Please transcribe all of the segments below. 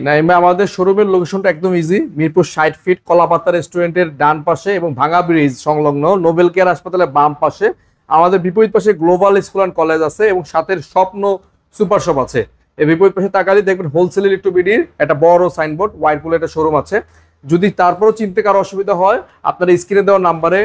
নাইম ভাই, আমাদের শোরুমের লোকেশনটা একদম ইজি। মিরপুর 60 ফিট কলাপাতা রেস্টুরেন্টের ডান পাশে এবং ভাঙা ব্রিজ সংলগ্ন নোবেল কেয়ার হাসপাতালের বাম পাশে। আমাদের বিপরীত পাশে গ্লোবাল স্কুল অ্যান্ড কলেজ আছে এবং সাথে স্বপ্ন সুপার শপ আছে। এই বিপরীত পাশে তাকালে দেখবেন হোলসেল ইলেকট্রোবিডির একটা বড় সাইনবোর্ড, ওয়াইরপুলের একটা শোরুম আছে। যদি তারপরও চিনতে কারো অসুবিধা হয়, আপনার স্ক্রিনে দেওয়া নাম্বারে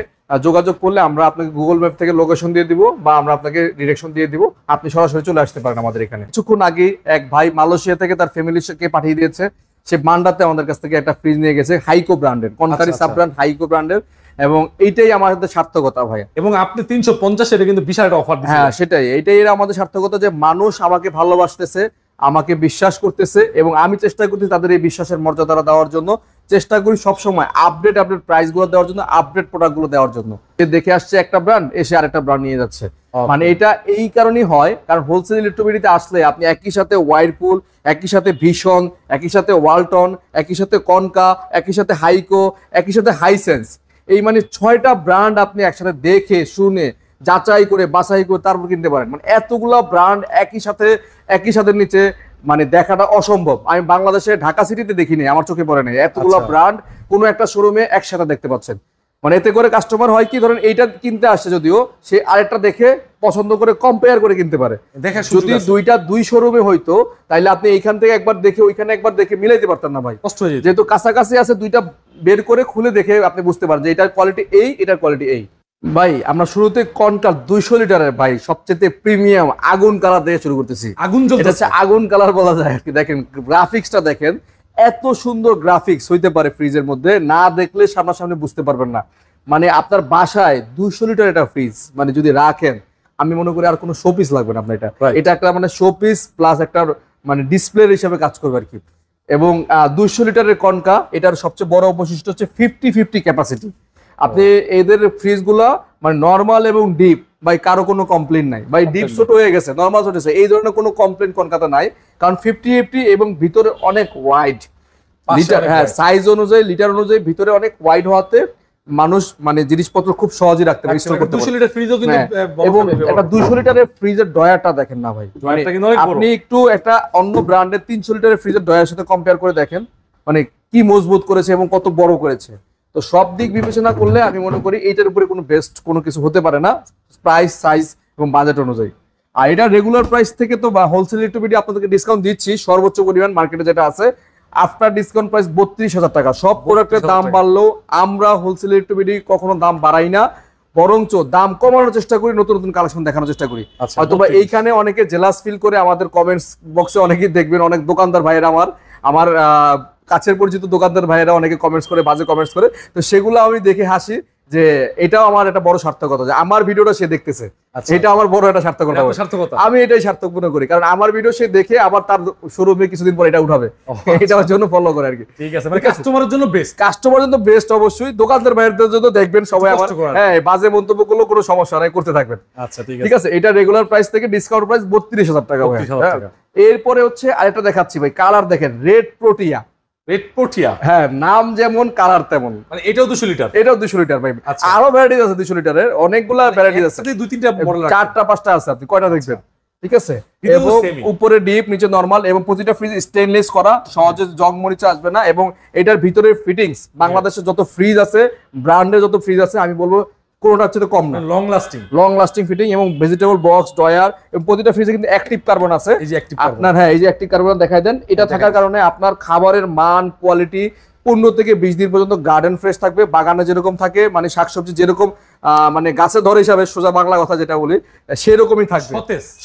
যোগাযোগ করলে আমরা আপনাকে গুগল ম্যাপ থেকে লোকেশন দিয়ে দিব বা আমরা আপনাকে ডিরেকশন দিয়ে দিব, আপনি সরাসরি চলে আসতে পারেন আমাদের এখানে। কিছুক্ষণ আগে এক ভাই মালয়েশিয়া থেকে তার ফ্যামিলিকে পাঠিয়ে দিয়েছে, সে মান্ডাতে আমাদের কাছ থেকে একটা ফ্রিজ নিয়ে গেছে হাইকো ব্র্যান্ডের, কনকারি সাব ব্র্যান্ড হাইকো ব্র্যান্ডের, এবং এইটাই আমাদের সার্থকতা ভাই। এবং আপনি 350 এটা কিন্তু বিশাল একটা অফার দিচ্ছেন। হ্যাঁ সেটাই, এইটাই আমাদের সার্থকতা যে মানুষ আমাকে ভালোবাসতেছে, আমাকে বিশ্বাস করতেছে এবং আমি চেষ্টা করতেছি তাদের এই বিশ্বাসের মর্যাদা দেওয়ার জন্য। চেষ্টা করি সবসময় আপডেট প্রাইস গুলো দেওয়ার জন্য, আপডেট প্রোডাক্ট গুলো দেওয়ার জন্য। দেখে আসছে একটা ব্র্যান্ড, এসে আরেকটা ব্র্যান্ড নিয়ে যাচ্ছে। মানে এটা এই কারণেই হয়, কারণ হোলসেল ইলেকট্রোবিডিতে আসলে আপনি একই সাথে ওয়াইরপুল, একই সাথে ভীষণ, একই সাথে ওয়ালটন, একই সাথে কনকা, একই সাথে হাইকো, একই সাথে হাইসেন্স, এই মানে 6টা ব্র্যান্ড আপনি একসাথে দেখে শুনে যাচাই করে বাছাই করে তারপর কিনতে পারেন। মানে এতগুলা ব্র্যান্ড একই সাথে নিচে মানে দেখাটা অসম্ভব। আমি বাংলাদেশে ঢাকা সিটিতে দেখিনি, আমার চোখে পড়ে নাই এতগুলা ব্র্যান্ড কোনো একটা শোরুমে একসাথে দেখতে পাচ্ছেন। মানে এতে করে কাস্টমার হয় কি, ধরেন এইটা কিনতে আসছে, যদিও সে আরেকটা দেখে পছন্দ করে কম্পেয়ার করে কিনতে পারে। যদি দুই শোরুমে হইতো তাইলে আপনি এইখান থেকে একবার দেখে ওইখানে একবার দেখে মিলাইতে পারতেন না ভাই, যেহেতু কাছাকাছি আছে দুইটা বের করে খুলে দেখে আপনি বুঝতে পারেন যে এটার কোয়ালিটি এই, এটার কোয়ালিটি এই। ভাই আমরা শুরুতে কনকার 200 লিটারের ভাই সবচেয়ে প্রিমিয়াম আগুন কালার দিয়ে শুরু করতেছি। এটা হচ্ছে আগুন কালার বলা যায় আর কি। দেখেন গ্রাফিক্সটা দেখেন, এত সুন্দর গ্রাফিক্স হইতে পারে ফ্রিজের মধ্যে, না দেখলে সামনাসামনি বুঝতে পারবেন না। মানে আপনার বাসায় 200 লিটার এটা ফ্রিজ মানে যদি রাখেন, আমি মনে করি আর কোনো শোপিস লাগবে না আপনার। এটা একটা মানে শোপিস প্লাস একটা মানে ডিসপ্লে হিসেবে কাজ করবে আর কি। এবং 200 লিটারের কনকা, এটার সবচেয়ে বড় বৈশিষ্ট্য হচ্ছে 50-50 ক্যাপাসিটি। আপনি এদের ফ্রিজ গুলা মানে নর্মাল এবং ডিপ ভাই কারো কোনো কমপ্লেন নাই ভাই, ডিপ ছোট হয়ে গেছে নর্মাল ছোট হয়েছে এই ধরনের কোনো কমপ্লেন কনকাতা নাই, কারণ 50-50 এবং ভিতরে অনেক ওয়াইড লিটার, হ্যাঁ সাইজ অনুযায়ী লিটার অনুযায়ী ভিতরে অনেক ওয়াইড হওয়াতে মানুষ মানে জিনিসপত্র খুব সহজেই রাখতে পারে, স্টোর করতে পারে। 200 লিটার ফ্রিজও কিন্তু এবং একটা 200 লিটারের ফ্রিজের ডয়ারটা দেখেন না ভাই, আপনি একটু একটা অন্য ব্র্যান্ডের 300 লিটারের ফ্রিজের ডয়ারের সাথে কম্পেয়ার করে দেখেন, মানে কি মজবুত করেছে এবং কত বড় করেছে। তো সব দিক বিবেচনা করলে আমি মনে করি এইটার উপরে কোনো বেস্ট কোনো কিছু হতে পারে না, প্রাইস সাইজ এবং বাজেট অনুযায়ী। আর এটা রেগুলার প্রাইস থেকে তো বা হোলসেল ইলেকট্রোবিডি আপনাদেরকে ডিসকাউন্ট দিচ্ছি সর্বোচ্চ পরিমাণ মার্কেটে যেটা আছে, আফটার ডিসকাউন্ট প্রাইস 32,000 টাকা। সব প্রোডাক্টের দাম বাড়লেও আমরা হোলসেল ইলেকট্রোবিডি কখনো দাম বাড়াই না, বরঞ্চ দাম কমানোর চেষ্টা করি, নতুন নতুন কালেকশন দেখানোর চেষ্টা করি। হয়তোবা এইখানে অনেকে জেলাস ফিল করে, আমাদের কমেন্টস বক্সে অনেকেই দেখবেন অনেক দোকানদার ভাইয়েরা আমার কাছের পরিচিত দোকানদার ভাইয়েরা অনেকে কমেন্টস করে, বাজে কমেন্টস করে, তো সেগুলো আমি দেখে হাসি যে এটাও আমার একটা বড় সার্থকতা যে আমার ভিডিওটা সে দেখতেছে, এটা আমার বড় একটা সার্থকতা। আমি এটাই সার্থক মনে করি, কারণ আমার ভিডিও সে দেখে আবার তার শোরুমে কিছুদিন পর এটা উঠাবে, এটার জন্য ফলো করে আর কি। ঠিক আছে, মানে কাস্টমারের জন্য বেস্ট, কাস্টমারের জন্য বেস্ট অবশ্যই, দোকানদার ভাইয়েরদের জন্য দেখবেন সবাই আমার হ্যাঁ বাজে মন্তব্যগুলো কোনো সমস্যা নাই, করতে থাকবেন। আচ্ছা ঠিক আছে, এটা রেগুলার প্রাইস থেকে ডিসকাউন্ট প্রাইস 32,000 টাকা। এরপরে হচ্ছে আরেকটা দেখাচ্ছি ভাই, কালার দেখেন, রেড প্রোটিয়া। রেড প্রোটিয়া, হ্যাঁ নাম যেমন কালার তেমন, মানে এটাও 200 লিটার, এটাও 200 লিটার ভাই। আরো ভ্যারাইটিস আছে 200 লিটারের, অনেকগুলা ভ্যারাইটিস আছে, 2-3টা মডেল, 4টা-5টা আছে, আপনি কয়টা দেখবেন। ঠিক আছে, এবং উপরে ডিপ নিচে নরমাল, এবং প্রতিটা ফ্রিজ স্টেনলেস করা, সহজে জং মরিচা আসবে না। এবং এটার ভিতরে ফিটিংস বাংলাদেশে যত ফ্রিজ আছে, ব্র্যান্ডের যত ফ্রিজ আছে, আমি বলবো কোনোটার চেয়ে কম না, লং লাস্টিং ফিটিং এবং ভেজিটেবল বক্স ড্রয়ার, এবং প্রতিটা ফ্রিজে কিন্তু অ্যাক্টিভ কার্বন আছে আপনার। হ্যাঁ এই যে অ্যাক্টিভ কার্বন দেখাই দেন, এটা থাকার কারণে আপনার খাবারের মান কোয়ালিটি 15 থেকে 20 দিন পর্যন্ত গার্ডেন ফ্রেশ থাকবে। বাগানে যেরকম থাকে মানে শাকসবজি যেরকম মানে গাছে ধরে হিসাবে, সোজা বাংলা কথা যেটা বলি, সেরকমই থাকবে,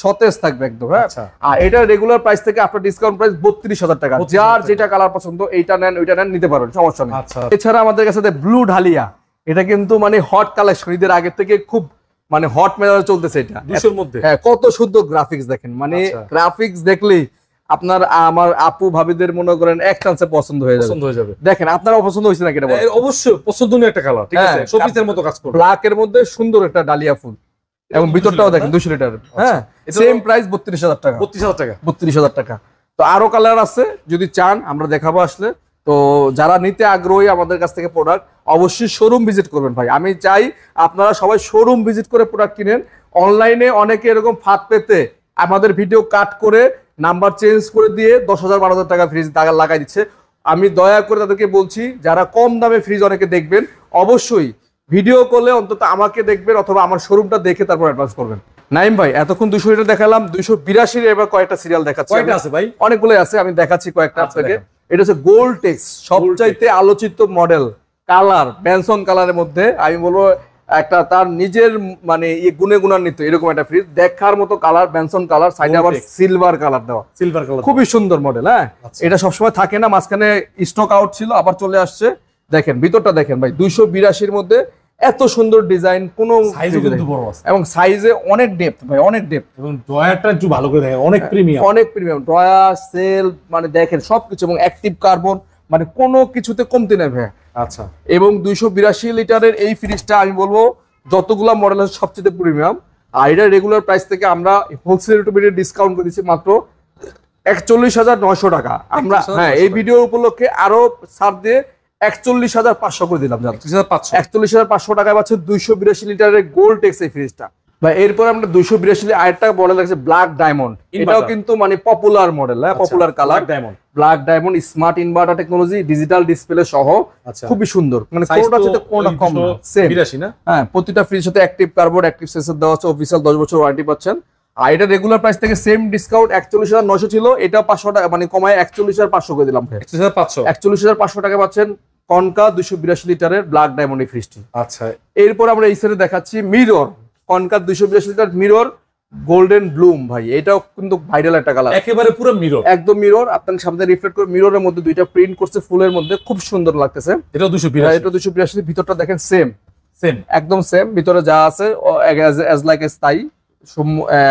সতেজ থাকবে একদম। হ্যাঁ, আর এটা রেগুলার প্রাইস থেকে আপনার ডিসকাউন্ট প্রাইস 32,000 টাকা। যার যেটা কালার পছন্দ, এইটা নেন ওইটা নেন, নিতে পারবেন, সমস্যা নেই। এছাড়া আমাদের কাছে ব্লু ঢালিয়া, এটা কিন্তু মানে হট কালেকশন, ঈদের আগে থেকে খুব মানে হট মেজাজে চলতেছে এটা 200-র মধ্যে। হ্যাঁ, কত সুন্দর গ্রাফিক্স দেখেন, মানে গ্রাফিক্স দেখলেই আপনার আমার আপু ভাবিদের মনে করেন এক চান্সে পছন্দ হয়ে যাবে। দেখেন আপনার পছন্দ হয়েছে নাকি? এটা অবশ্যই পছন্দনীয় একটা কালার, ঠিক আছে, শোপিসের মতো কাজ করে, ব্ল্যাক এর মধ্যে সুন্দর একটা ডালিয়া ফুল, এবং ভিতরটাও দেখেন 200 লিটার। হ্যাঁ, সেম প্রাইস 32,000 টাকা। 32,000 টাকা। তো আরো কালার আছে, যদি চান আমরা দেখাবো আসলে। তো যারা নিতে আগ্রহী আমাদের কাছ থেকে প্রোডাক্ট, অবশ্যই শোরুম ভিজিট করবেন ভাই। আমি চাই আপনারা সবাই শোরুম ভিজিট করে প্রোডাক্ট কিনেন। অনলাইনে অনেকে এরকম ফাঁদ পেতে আমাদের ভিডিও কাট করে নাম্বার চেঞ্জ করে দিয়ে 10,000 12,000 টাকা ফ্রিজ লাগাই দিচ্ছে। আমি দয়া করে তাদেরকে বলছি যারা কম দামে ফ্রিজ অনেকে দেখবেন, অবশ্যই ভিডিও করলে অন্তত আমাকে দেখবেন অথবা আমার শোরুমটা দেখে তারপর অ্যাডভান্স করবেন। নাইম ভাই এতক্ষণ 200 লিটার দেখালাম, 282 এবার কয়েকটা সিরিয়াল দেখাচ্ছি। কয়টা আছে ভাই? অনেকগুলো আছে, আমি দেখাচ্ছি কয়েকটা আচ্ছা, আপনাকে। দেখান। এটা হচ্ছে গোল্ড টেক্স, সবচাইতে আলোচিত মডেল, কালার বেনসন কালারের মধ্যে আমি বলবো একটা তার নিজের মানে গুণে গুণান্বিত এরকম একটা ফ্রিজ, দেখার মতো কালার, বেনসন কালার, সাইডে আবার সিলভার কালার দেওয়া, সিলভার কালার, খুবই সুন্দর মডেল। হ্যাঁ, আচ্ছা। এটা সবসময় থাকে না, মাঝখানে স্টক আউট ছিল আবার চলে আসছে। দেখেন ভিতরটা দেখেন ভাই, 282 এর মধ্যে এত সুন্দর ডিজাইন, কোনো সাইজও কিন্তু বড় আছে এবং সাইজে অনেক ডেপথ ভাই, অনেক ডেপথ এবং ড্রয়ারটা একটু ভালো করে দেখেন, অনেক প্রিমিয়াম, অনেক প্রিমিয়াম ড্রয়ার সেল, মানে দেখেন সবকিছু, এবং অ্যাক্টিভ কার্বন, মানে কোনো কিছুতে কমতি নেই ভাই। আচ্ছা। এবং 282 লিটারের এই ফ্রিজটা আমি বলবো যতগুলা মডেল আছে সবচেয়ে প্রিমিয়াম। আর এটা রেগুলার প্রাইস থেকে আমরা হোলসেল রেটে ডিসকাউন্ট করে দিচ্ছি মাত্র 41,900 টাকা। আমরা হ্যাঁ এই ভিডিও উপলক্ষে আরো ছাড় দিয়ে 41,500 করে দিলাম। 41,500 টাকায় পাচ্ছেন 282 লিটারের গোল্ড টেক্স এই ফ্রিজটা ভাই। এরপর আমরা 282 আরেকটা মডেল আছে ব্ল্যাক ডায়মন্ড, এটাও কিন্তু মানে পপুলার মডেল, হ্যাঁ popular colour, black diamond smart inverter technology, digital display সহ, খুবই সুন্দর, মানে কোনটা সাথে কোনটা কম না, সেম 82 না। হ্যাঁ, প্রতিটা ফ্রিজের সাথে অ্যাক্টিভ কার্বন, অ্যাক্টিভ সেন্সর দেওয়া আছে, অফিসিয়াল 10 বছর ওয়ারেন্টি পাচ্ছেন। আর এটা রেগুলার প্রাইস থেকে সেম ডিসকাউন্ট 41,900 ছিল, এটা 500 টাকা মানে কমায় 41,500 করে দিলাম। 41,500 টাকা পাচ্ছেন কনকা 282 লিটারের ব্ল্যাক ডায়মন্ড এই ফ্রিজটি। আচ্ছা, এরপর আমরা এই সাইডে দেখাচ্ছি mirror, concha 282 litre mirror golden Bloom ভাই, এটাও কিন্তু ভাইরাল একটা কালার, একেবারে পুরো মিরর, একদম মিরর, আপনার সামনে রিফ্লেক্ট করে মিররের মধ্যে দুইটা প্রিন্ট করছে ফুলের মধ্যে, খুব সুন্দর লাগতেছে। এটা 282, এটা 282, ভিতরটা দেখেন সেম সেম একদম সেম, ভিতরে যা আছে অ্যাজ লাইক এস তাই,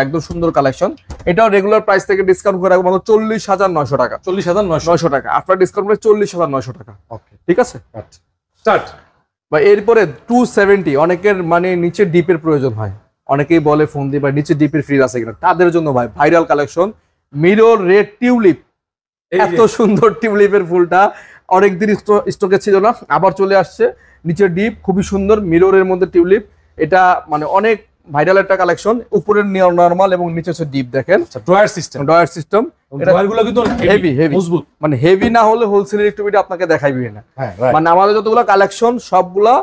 একদম সুন্দর কালেকশন। এটাও রেগুলার প্রাইস থেকে ডিসকাউন্ট করে রাখবো মাত্র 40,900 টাকা। 40,900 টাকা আফটার ডিসকাউন্ট করে 40,900 টাকা। ওকে, ঠিক আছে, স্টার্ট। বা এরপরে 270, অনেকের মানে নিচে ডিপের প্রয়োজন হয়, অনেকেই বলে ফোন দিয়ে ভাই নিচে ডিপের ফ্রিজ আছে কিনা, তাদের জন্য ভাই viral collection mirror red tulip. এত সুন্দর টিউলিপের ফুলটা অনেকদিন স্টকে ছিল না, আবার চলে আসছে। নিচে ডিপ, খুবই সুন্দর মিররের মধ্যে টিউলিপ, এটা মানে অনেক ভাইরাল একটা কালেকশন। উপরের নরমাল এবং নিচে হচ্ছে ডিপ, দেখেন ড্রয়ার সিস্টেম, ড্রয়ারগুলো কিন্তু হেভি হেভি মজবুত, মানে হেভি না হলে হোলসেলের একটু আপনাকে দেখাইবি না। হ্যাঁ, মানে আমাদের যতগুলো কালেকশন সবগুলা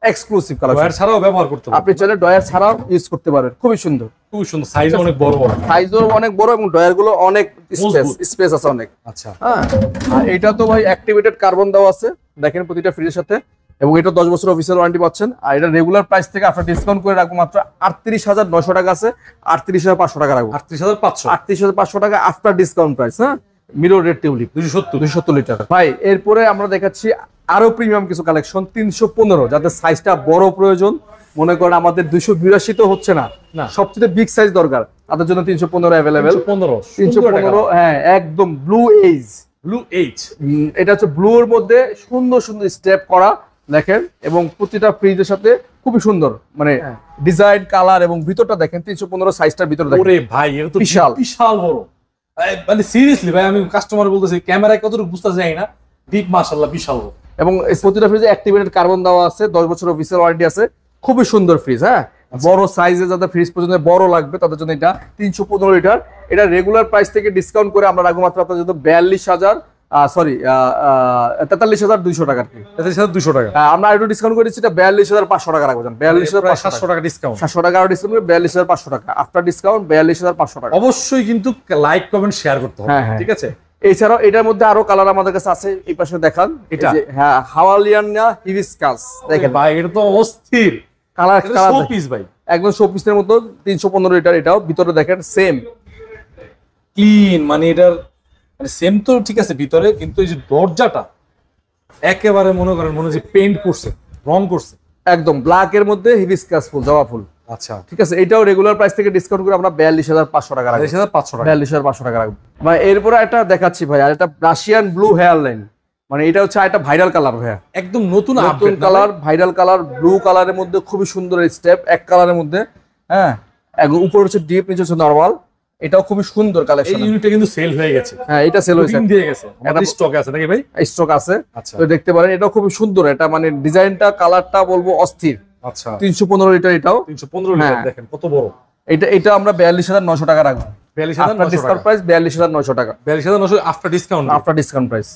এক্সক্লুসিভ কালেকশন, ড্রয়ার ছাড়াও ব্যবহার করতে পারবেন, আপনি চাইলে ড্রয়ার ছাড়াও ইউজ করতে পারবেন। খুবই সুন্দর, খুব সুন্দর, সাইজ অনেক বড়, সাইজও অনেক বড় এবং ড্রয়ার গুলো অনেক স্পেস আছে অনেক। আচ্ছা, হ্যাঁ, আর এটা তো ভাই অ্যাক্টিভেটেড কার্বন দেওয়া আছে, দেখেন প্রতিটা ফ্রিজের সাথে, এবং এটা 10 বছর অফিসিয়াল ওয়ারেন্টি পাচ্ছেন। আর এটা রেগুলার প্রাইস থেকে আপনার ডিসকাউন্ট করে রাখবো মাত্র 38,900 টাকা আছে, 38,500 টাকা রাখবো। 38,500 টাকা আফটার ডিসকাউন্ট প্রাইস। হ্যাঁ, মিরর রেড টিউলিপ 270 লিটার ভাই। এরপরে আমরা দেখাচ্ছি আরো প্রিমিয়াম কিছু কালেকশন 315, যাদের সাইজটা বড় প্রয়োজন, মনে করেন আমাদের 282 তো হচ্ছে না, সবচেয়ে বিগ সাইজ দরকার, তাদের জন্য 315 অ্যাভেলেবেল। 315 হ্যাঁ, একদম ব্লু এইজ, এটা হচ্ছে ব্লু এর মধ্যে সুন্দর সুন্দর স্টেপ করা, দেখেন, এবং প্রতিটা ফ্রিজের সাথে খুবই সুন্দর মানে ডিজাইন কালার, এবং ভিতরটা দেখেন 315 সাইজটার ভিতরে দেখেন, ওরে ভাই এটা তো বিশাল বিশাল বড়, মানে সিরিয়াসলি ভাই আমি কাস্টমার বলতেছি ক্যামেরায় কতটুকু বুঝতে যাই না, ডিপ মাশাআল্লাহ বিশাল বড়, এবং প্রতিটা ফ্রিজে অ্যাক্টিভেটেড কার্বন দেওয়া আছে, 10 বছর অফিসিয়াল ওয়ারেন্টি আছে, খুবই সুন্দর ফ্রিজ। হ্যাঁ, বড় সাইজে যাদের ফ্রিজ পর্যন্ত বড় লাগবে তাদের জন্য এটা 315 লিটার। এটা রেগুলার প্রাইস থেকে ডিসকাউন্ট করে আমরা রাখবো মাত্র আপনাদের জন্য 43,200 টাকা। 43,200 টাকা আমরা একটু ডিসকাউন্ট করে দিচ্ছি, এটা 42,500 টাকা রাখবো। 42,500 টাকা ডিসকাউন্ট, 700 টাকা ডিসকাউন্ট করে 42,500 টাকা আফটার ডিসকাউন্ট 42,500 টাকা। অবশ্যই কিন্তু লাইক কমেন্ট শেয়ার করতে হবে, ঠিক আছে। এছাড়াও এটার মধ্যে আরো কালার আমাদের কাছে আছে, এই পাশে দেখান, এটা হ্যাঁ হাওয়ালিয়ানা হিবিস্কাস, দেখেন ভাই এটা তো অস্থির কালার, শোপিস ভাই, একদম শোপিসের মতো। 315 লিটার, এটাও ভিতরে দেখেন সেম ক্লিন, মানে এটার মানে সেম তো ঠিক আছে ভিতরে, কিন্তু এই যে দরজাটা একেবারে মনে করেন মনে হচ্ছে পেইন্ট করছে, রং করছে, একদম ব্ল্যাক এর মধ্যে হিবিস্কাস ফুল, জবা ফুল। আচ্ছা, ঠিক আছে, এটাও রেগুলার প্রাইস থেকে ডিসকাউন্ট করে আমরা 42,500 টাকা রাখবো। 42,500 টাকা রাখবো ভাই। এরপরে একটা দেখাচ্ছি ভাই, আর একটা রাশিয়ান ব্লু হেয়ার লাইন, মানে এটা হচ্ছে একটা ভাইরাল কালার ভাইয়া, একদম নতুন কালার, ভাইরাল কালার, ব্লু কালারের মধ্যে খুবই সুন্দর স্টেপ, এক কালারের মধ্যে। হ্যাঁ, উপর হচ্ছে ডিপ, নিচে হচ্ছে নরমাল, এটাও খুবই সুন্দর কালেকশন। এই ইউনিটটা কিন্তু সেল হয়ে গেছে, হ্যাঁ এটা সেল হয়েছে, দিয়ে গেছে, এটা স্টক আছে নাকি ভাই? স্টক আছে, আচ্ছা, তো দেখতে পারেন, এটাও খুবই সুন্দর, এটা মানে ডিজাইনটা কালারটা বলবো অস্থির। আচ্ছা, 315 লিটার, এটাও 315 লিটার, দেখেন কত বড়। এটা আমরা 42,900 টাকা রাখবো। 42,900 ডিসকাউন্ট প্রাইস 42,900 টাকা, 42,900 after discount. After discount price.